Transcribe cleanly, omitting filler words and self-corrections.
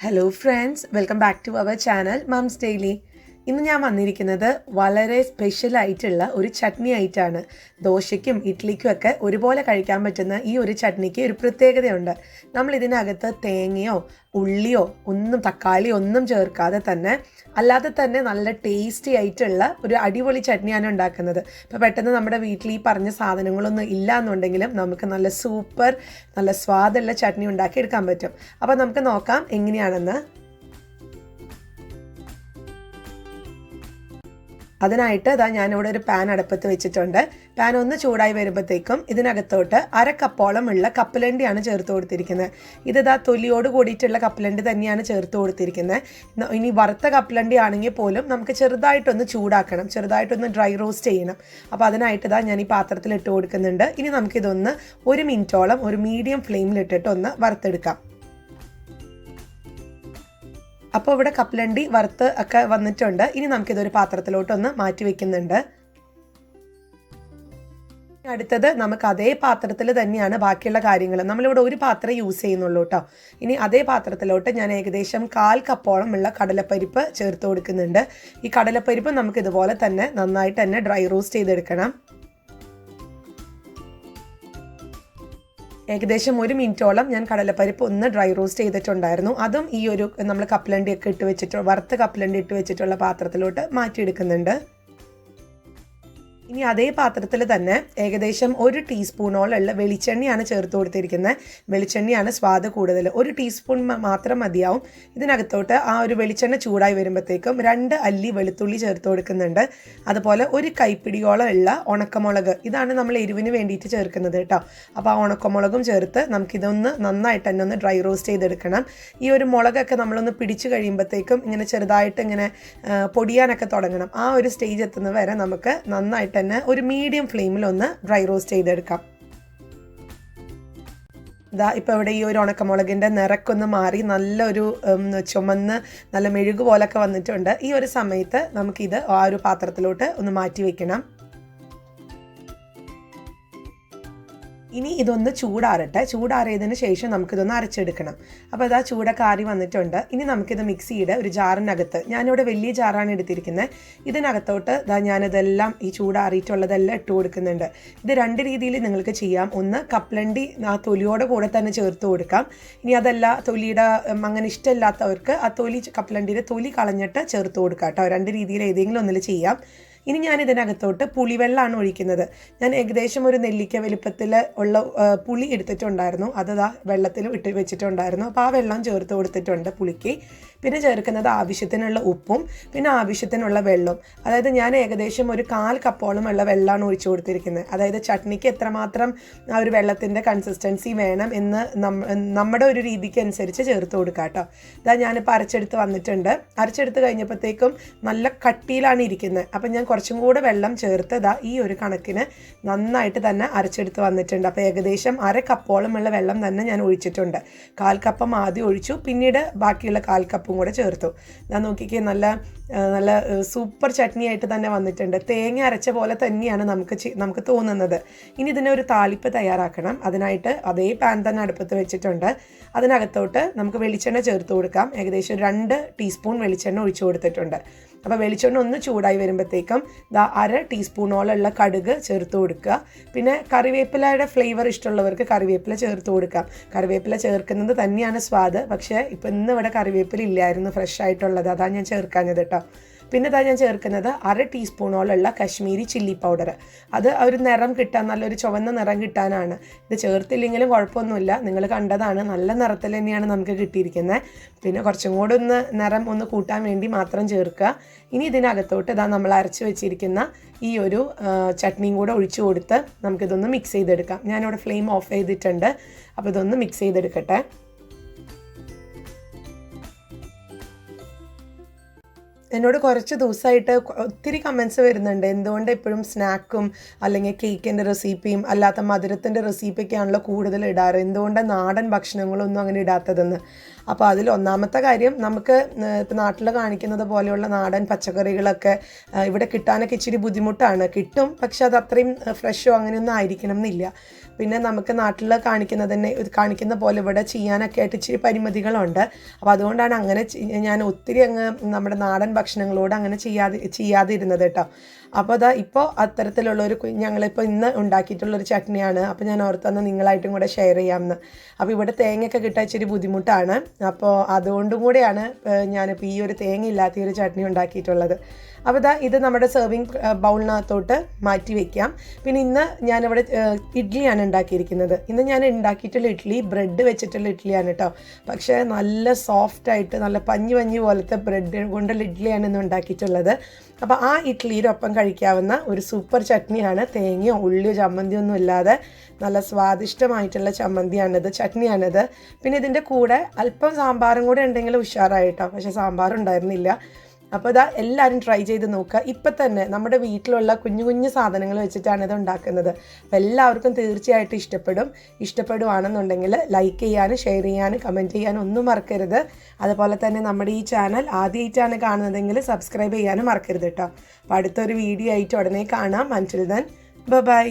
Hello friends, welcome back to our channel Mom's Daily. ഇന്ന് ഞാൻ വന്നിരിക്കുന്നത് വളരെ സ്പെഷ്യൽ ആയിട്ടുള്ള ഒരു ചട്നി ആയിട്ടാണ്. ദോശയ്ക്കും ഇഡ്ഡലിക്കും ഒക്കെ ഒരുപോലെ കഴിക്കാൻ പറ്റുന്ന ഈ ഒരു ചട്നിക്ക് ഒരു പ്രത്യേകതയുണ്ട്. നമ്മൾ ഇതിനകത്ത് തേങ്ങയോ ഉള്ളിയോ തക്കാളിയോ ഒന്നും ചേർക്കാതെ തന്നെ അല്ലാതെ തന്നെ നല്ല ടേസ്റ്റി ആയിട്ടുള്ള ഒരു അടിപൊളി ചട്നിയാണ് ഉണ്ടാക്കുന്നത്. അപ്പോൾ പെട്ടെന്ന് നമ്മുടെ വീട്ടിൽ ഈ പറഞ്ഞ സാധനങ്ങളൊന്നും ഇല്ല എന്നുണ്ടെങ്കിലും നമുക്ക് നല്ല സൂപ്പർ നല്ല സ്വാദുള്ള ചട്നി ഉണ്ടാക്കിയെടുക്കാൻ പറ്റും. അപ്പോൾ നമുക്ക് നോക്കാം എങ്ങനെയാണെന്ന്. അതിനായിട്ട് ഞാനിവിടെ ഒരു പാൻ അടുപ്പത്ത് വെച്ചിട്ടുണ്ട്. പാൻ ഒന്ന് ചൂടായി വരുമ്പോഴത്തേക്കും ഇതിനകത്തോട്ട് 1/2 കപ്പോളം ഉള്ള കപ്പലണ്ടിയാണ് ചേർത്ത് കൊടുത്തിരിക്കുന്നത്. ഇത് തൊലിയോട് കൂടിയിട്ടുള്ള കപ്പലണ്ടി തന്നെയാണ് ചേർത്ത് കൊടുത്തിരിക്കുന്നത്. ഇനി വറുത്ത കപ്പലണ്ടി ആണെങ്കിൽ പോലും നമുക്ക് ചെറുതായിട്ടൊന്ന് ചൂടാക്കണം, ചെറുതായിട്ടൊന്ന് ഡ്രൈ റോസ്റ്റ് ചെയ്യണം. അപ്പോൾ അതിനായിട്ട് ഞാൻ ഈ പാത്രത്തിൽ ഇട്ട് കൊടുക്കുന്നുണ്ട്. ഇനി നമുക്കിതൊന്ന് 1 മിനിറ്റോളം ഒരു മീഡിയം ഫ്ലെയിമിലിട്ടിട്ട് ഒന്ന് വറുത്തെടുക്കാം. അപ്പോൾ ഇവിടെ കപ്പലണ്ടി വറുത്ത് ഒക്കെ വന്നിട്ടുണ്ട്. ഇനി നമുക്കിതൊരു പാത്രത്തിലോട്ടൊന്ന് മാറ്റി വെക്കുന്നുണ്ട്. അടുത്തത് നമുക്ക് അതേ പാത്രത്തിൽ തന്നെയാണ് ബാക്കിയുള്ള കാര്യങ്ങൾ. നമ്മളിവിടെ ഒരു പാത്രം യൂസ് ചെയ്യുന്നുള്ളൂ കേട്ടോ. ഇനി അതേ പാത്രത്തിലോട്ട് ഞാൻ ഏകദേശം 1/4 കപ്പോളം ഉള്ള കടലപ്പരിപ്പ് ചേർത്ത് കൊടുക്കുന്നുണ്ട്. ഈ കടലപ്പരിപ്പ് നമുക്ക് ഇതുപോലെ തന്നെ നന്നായിട്ട് തന്നെ ഡ്രൈ റോസ്റ്റ് ചെയ്തെടുക്കണം. ഏകദേശം 1 മിനിറ്റോളം ഞാൻ കടലപ്പരിപ്പ് ഒന്ന് ഡ്രൈ റോസ്റ്റ് ചെയ്തിട്ടുണ്ടായിരുന്നു. അതും ഈ ഒരു നമ്മൾ കപ്പലണ്ടിയൊക്കെ ഇട്ട് വെച്ചിട്ട് വറുത്ത കപ്പലണ്ടി ഇട്ട് വെച്ചിട്ടുള്ള പാത്രത്തിലോട്ട് മാറ്റിയെടുക്കുന്നുണ്ട്. ഇനി അതേ പാത്രത്തിൽ തന്നെ ഏകദേശം 1 ടീസ്പൂണോളം വെളിച്ചെണ്ണയാണ് ചേർത്ത് കൊടുത്തിരിക്കുന്നത്. വെളിച്ചെണ്ണയാണ് സ്വാദ് കൂടുതൽ. 1 ടീസ്പൂൺ മാത്രം മതിയാവും. ഇതിനകത്തോട്ട് ആ ഒരു വെളിച്ചെണ്ണ ചൂടായി വരുമ്പോഴത്തേക്കും 2 അല്ലി വെളുത്തുള്ളി ചേർത്ത് കൊടുക്കുന്നുണ്ട്. അതുപോലെ 1 കൈപ്പിടിയോളം ഉള്ള ഉണക്കമുളക്, ഇതാണ് നമ്മൾ എരിവിന് വേണ്ടിയിട്ട് ചേർക്കുന്നത് കേട്ടോ. അപ്പോൾ ആ ഉണക്കമുളകും ചേർത്ത് നമുക്കിതൊന്ന് നന്നായിട്ട് തന്നെ ഒന്ന് ഡ്രൈ റോസ്റ്റ് ചെയ്തെടുക്കണം. ഈ ഒരു മുളകൊക്കെ നമ്മളൊന്ന് പിടിച്ചു കഴിയുമ്പോഴത്തേക്കും ഇങ്ങനെ ചെറുതായിട്ട് ഇങ്ങനെ പൊടിയാനൊക്കെ തുടങ്ങണം. ആ ഒരു സ്റ്റേജ് എത്തുന്ന വരെ നമുക്ക് നന്നായിട്ട് തന്നെ ഒരു മീഡിയം ഫ്ലെയിമിൽ ഒന്ന് ഡ്രൈ റോസ്റ്റ് ചെയ്തെടുക്കാം. ഇപ്പോൾ ഇവിടെ ഈ ഒരു ഉണക്കമുളകിൻ്റെ നിറക്കൊന്ന് മാറി നല്ലൊരു ചുമന്ന് നല്ല മെഴുകു പോലൊക്കെ വന്നിട്ടുണ്ട്. ഈ ഒരു സമയത്ത് നമുക്കിത് ആ ഒരു പാത്രത്തിലോട്ട് ഒന്ന് മാറ്റി വെക്കണം. ഇനി ഇതൊന്ന് ചൂടാറട്ടെ. ചൂടാറിയതിന് ശേഷം നമുക്കിതൊന്ന് അരച്ചെടുക്കണം. അപ്പോൾ അതാ ചൂടൊക്കെ ആറി വന്നിട്ടുണ്ട്. ഇനി നമുക്കിത് മിക്സിയുടെ ഒരു ജാറിനകത്ത്, ഞാനിവിടെ വലിയ ജാറാണ് എടുത്തിരിക്കുന്നത്, ഇതിനകത്തോട്ട് ഞാനിതെല്ലാം ഈ ചൂടാറിയിട്ടുള്ളതെല്ലാം ഇട്ട് കൊടുക്കുന്നുണ്ട്. ഇത് 2 രീതിയിൽ നിങ്ങൾക്ക് ചെയ്യാം. ഒന്ന് കപ്പലണ്ടി ആ തൊലിയോടെ കൂടെ തന്നെ ചേർത്ത് കൊടുക്കാം. ഇനി അതല്ല തൊലിയുടെ അങ്ങനെ ഇഷ്ടമില്ലാത്തവർക്ക് ആ കപ്പലണ്ടിയുടെ തൊലി കളഞ്ഞിട്ട് ചേർത്ത് കൊടുക്കാം കേട്ടോ. 2 രീതിയിൽ ഏതെങ്കിലും ഒന്നിൽ ചെയ്യാം. ഇനി ഞാൻ ഇതിനകത്തോട്ട് പുളിവെള്ളമാണ് ഒഴിക്കുന്നത്. ഞാൻ ഏകദേശം ഒരു നെല്ലിക്ക വലുപ്പത്തിൽ ഉള്ള പുളി എടുത്തിട്ടുണ്ടായിരുന്നു. അത് വെള്ളത്തിൽ ഇട്ട് വെച്ചിട്ടുണ്ടായിരുന്നു. അപ്പോൾ ആ വെള്ളം ചേർത്ത് കൊടുത്തിട്ടുണ്ട് പുളിക്ക്. പിന്നെ ചേർക്കുന്നത് ആവശ്യത്തിനുള്ള ഉപ്പും പിന്നെ ആവശ്യത്തിനുള്ള വെള്ളവും. അതായത് ഞാൻ ഏകദേശം ഒരു 1/4 കപ്പോളം ഉള്ള വെള്ളമാണ് ഒഴിച്ചു കൊടുത്തിരിക്കുന്നത്. അതായത് ചട്നിക്ക് എത്രമാത്രം ആ ഒരു വെള്ളത്തിൻ്റെ കൺസിസ്റ്റൻസി വേണം എന്ന് നമ്മുടെ ഒരു രീതിക്ക് അനുസരിച്ച് ചേർത്ത് കൊടുക്കാം കേട്ടോ. ഞാനിപ്പോൾ അരച്ചെടുത്ത് വന്നിട്ടുണ്ട്. അരച്ചെടുത്ത് കഴിഞ്ഞപ്പോഴത്തേക്കും നല്ല കട്ടിയിലാണ് ഇരിക്കുന്നത്. അപ്പം ഞാൻ കുറച്ചും കൂടെ വെള്ളം ചേർത്ത് ഈ ഒരു കണക്കിന് നന്നായിട്ട് തന്നെ അരച്ചെടുത്ത് വന്നിട്ടുണ്ട്. അപ്പോൾ ഏകദേശം 1/2 കപ്പോളം ഉള്ള വെള്ളം തന്നെ ഞാൻ ഒഴിച്ചിട്ടുണ്ട്. 1/4 കപ്പം ആദ്യം ഒഴിച്ചു, പിന്നീട് ബാക്കിയുള്ള 1/4 കപ്പും കൂടെ ചേർത്തു. ഞാൻ നോക്കിക്കേ, നല്ല സൂപ്പർ ചട്നി ആയിട്ട് തന്നെ വന്നിട്ടുണ്ട്. തേങ്ങ അരച്ച പോലെ തന്നെയാണ് നമുക്ക് തോന്നുന്നത്. ഇനി ഇതിനൊരു താളിപ്പ് തയ്യാറാക്കണം. അതിനായിട്ട് അതേ പാൻ തന്നെ അടുപ്പത്ത് വെച്ചിട്ടുണ്ട്. അതിനകത്തോട്ട് നമുക്ക് വെളിച്ചെണ്ണ ചേർത്ത് കൊടുക്കാം. ഏകദേശം 2 ടീസ്പൂൺ വെളിച്ചെണ്ണ ഒഴിച്ചു കൊടുത്തിട്ടുണ്ട്. അപ്പോൾ വെളിച്ചെണ്ണ ഒന്ന് ചൂടായി വരുമ്പോഴത്തേക്കും 1/2 ടീസ്പൂണോളം ഉള്ള കടുക് ചേർത്ത് കൊടുക്കുക. പിന്നെ കറിവേപ്പിലയുടെ ഫ്ലേവർ ഇഷ്ടമുള്ളവർക്ക് കറിവേപ്പില ചേർത്ത് കൊടുക്കാം. കറിവേപ്പില ചേർക്കുന്നത് തന്നെയാണ് സ്വാദ്. പക്ഷേ ഇപ്പം ഇന്ന് ഇവിടെ കറിവേപ്പില ഇല്ലായിരുന്നു, ഫ്രഷ് ആയിട്ടുള്ളത്, അതാണ് ഞാൻ ചേർക്കാഞ്ഞത് കേട്ടോ. പിന്നെ ഞാൻ ചേർക്കുന്നത് 1/2 ടീസ്പൂണോളം ഉള്ള കശ്മീരി ചില്ലി പൗഡർ. അത് ഒരു നിറം കിട്ടാൻ, നല്ലൊരു ചുവന്ന നിറം കിട്ടാനാണ്. ഇത് ചേർത്തില്ലെങ്കിലും കുഴപ്പമൊന്നുമില്ല, നിങ്ങൾ കണ്ടതാണ്, നല്ല നിറത്തിൽ തന്നെയാണ് നമുക്ക് കിട്ടിയിരിക്കുന്നത്. പിന്നെ കുറച്ചും കൂടെ നിറം ഒന്ന് കൂട്ടാൻ വേണ്ടി മാത്രം ചേർക്കുക. ഇനി ഇതിനകത്തോട്ട് നമ്മൾ അരച്ച് വെച്ചിരിക്കുന്ന ഈ ഒരു ചട്നിയും കൂടെ ഒഴിച്ചു കൊടുത്ത് നമുക്കിതൊന്ന് മിക്സ് ചെയ്തെടുക്കാം. ഞാനിവിടെ ഫ്ലെയിം ഓഫ് ചെയ്തിട്ടുണ്ട്. അപ്പോൾ ഇതൊന്ന് മിക്സ് ചെയ്തെടുക്കട്ടെ. എന്നോട് കുറച്ച് ദിവസമായിട്ട് ഒത്തിരി കമൻസ് വരുന്നുണ്ട്, എന്തുകൊണ്ട് എപ്പോഴും സ്നാക്കും അല്ലെങ്കിൽ കേക്കിൻ്റെ റെസിപ്പിയും അല്ലാത്ത മധുരത്തിൻ്റെ റെസിപ്പിയൊക്കെയാണല്ലോ കൂടുതൽ ഇടാറ്, എന്തുകൊണ്ട് നാടൻ ഭക്ഷണങ്ങളൊന്നും അങ്ങനെ ഇടാത്തതെന്ന്. അപ്പോൾ അതിൽ ഒന്നാമത്തെ കാര്യം നമുക്ക് ഇപ്പോൾ നാട്ടിൽ കാണിക്കുന്നത് പോലെയുള്ള നാടൻ പച്ചക്കറികളൊക്കെ ഇവിടെ കിട്ടാനൊക്കെ ഇച്ചിരി ബുദ്ധിമുട്ടാണ്. കിട്ടും, പക്ഷെ അത് അത്രയും ഫ്രഷോ അങ്ങനെയൊന്നും ആയിരിക്കണം എന്നില്ല. പിന്നെ നമുക്ക് നാട്ടിൽ കാണിക്കുന്ന പോലെ ഇവിടെ ചെയ്യാനൊക്കെ ആയിട്ട് ഇച്ചിരി പരിമിതികളുണ്ട്. അപ്പോൾ അതുകൊണ്ടാണ് അങ്ങനെ ഞാൻ ഒത്തിരി അങ്ങ് നമ്മുടെ നാടൻ ഭക്ഷണങ്ങളോട് അങ്ങനെ ചെയ്യാതിരുന്നത് കേട്ടോ. അപ്പോൾ ഇപ്പോൾ അത്തരത്തിലുള്ളൊരു ഞങ്ങളിപ്പോൾ ഇന്ന് ഉണ്ടാക്കിയിട്ടുള്ളൊരു ചട്നിയാണ്. അപ്പോൾ ഞാൻ ഓർത്തൊന്ന് നിങ്ങളായിട്ടും കൂടെ ഷെയർ ചെയ്യാമെന്ന്. അപ്പോൾ ഇവിടെ തേങ്ങയൊക്കെ കിട്ടാൻ ഇച്ചിരി ബുദ്ധിമുട്ടാണ്. അപ്പോൾ അതുകൊണ്ടും കൂടെയാണ് ഞാനിപ്പോൾ ഈ ഒരു തേങ്ങ ഇല്ലാത്ത ഒരു ചട്നി ഉണ്ടാക്കിയിട്ടുള്ളത്. അപ്പോൾ ഇത് നമ്മുടെ സെർവിങ് ബൗളിനകത്തോട്ട് മാറ്റി വയ്ക്കാം. പിന്നെ ഇന്ന് ഞാനിവിടെ ഇഡ്ഡലിയാണ് ഉണ്ടാക്കിയിരിക്കുന്നത്. ഇന്ന് ഞാൻ ഉണ്ടാക്കിയിട്ടുള്ള ഇഡ്ഡലി ബ്രെഡ് വെച്ചിട്ടുള്ള ഇഡ്ഡലിയാണ് കേട്ടോ. പക്ഷേ നല്ല സോഫ്റ്റായിട്ട് നല്ല പഞ്ഞി പോലത്തെ ബ്രെഡ് കൊണ്ടുള്ള ഇഡ്ഡലിയാണ് ഇന്ന് ഉണ്ടാക്കിയിട്ടുള്ളത്. അപ്പോൾ ആ ഇഡ്ഡലിയുടെ ഒപ്പം കഴിക്കാവുന്ന ഒരു സൂപ്പർ ചട്നിയാണ്. തേങ്ങയോ ഉള്ളിയോ ചമ്മന്തിയോ ഒന്നും ഇല്ലാതെ നല്ല സ്വാദിഷ്ടമായിട്ടുള്ള ചട്നിയാണിത്. പിന്നെ ഇതിൻ്റെ കൂടെ അല്പം സാമ്പാറും കൂടെ ഉണ്ടെങ്കിൽ ഉഷാറായിട്ടോ. പക്ഷേ സാമ്പാറുണ്ടായിരുന്നില്ല. അപ്പോൾ എല്ലാവരും ട്രൈ ചെയ്ത് നോക്കുക. ഇപ്പം തന്നെ നമ്മുടെ വീട്ടിലുള്ള കുഞ്ഞു സാധനങ്ങൾ വെച്ചിട്ടാണ് ഇത് ഉണ്ടാക്കുന്നത്. അപ്പോൾ എല്ലാവർക്കും തീർച്ചയായിട്ടും ഇഷ്ടപ്പെടുവാണെന്നുണ്ടെങ്കിൽ ലൈക്ക് ചെയ്യാനും ഷെയർ ചെയ്യാനും കമൻറ്റ് ചെയ്യാനും ഒന്നും മറക്കരുത്. അതുപോലെ തന്നെ നമ്മുടെ ഈ ചാനൽ ആദ്യമായിട്ടാണ് കാണുന്നതെങ്കിൽ സബ്സ്ക്രൈബ് ചെയ്യാനും മറക്കരുത് കേട്ടോ. അപ്പോൾ അടുത്തൊരു വീഡിയോ ആയിട്ട് ഉടനെ കാണാം. അൻറ്റിൽ ദെൻ ബൈ.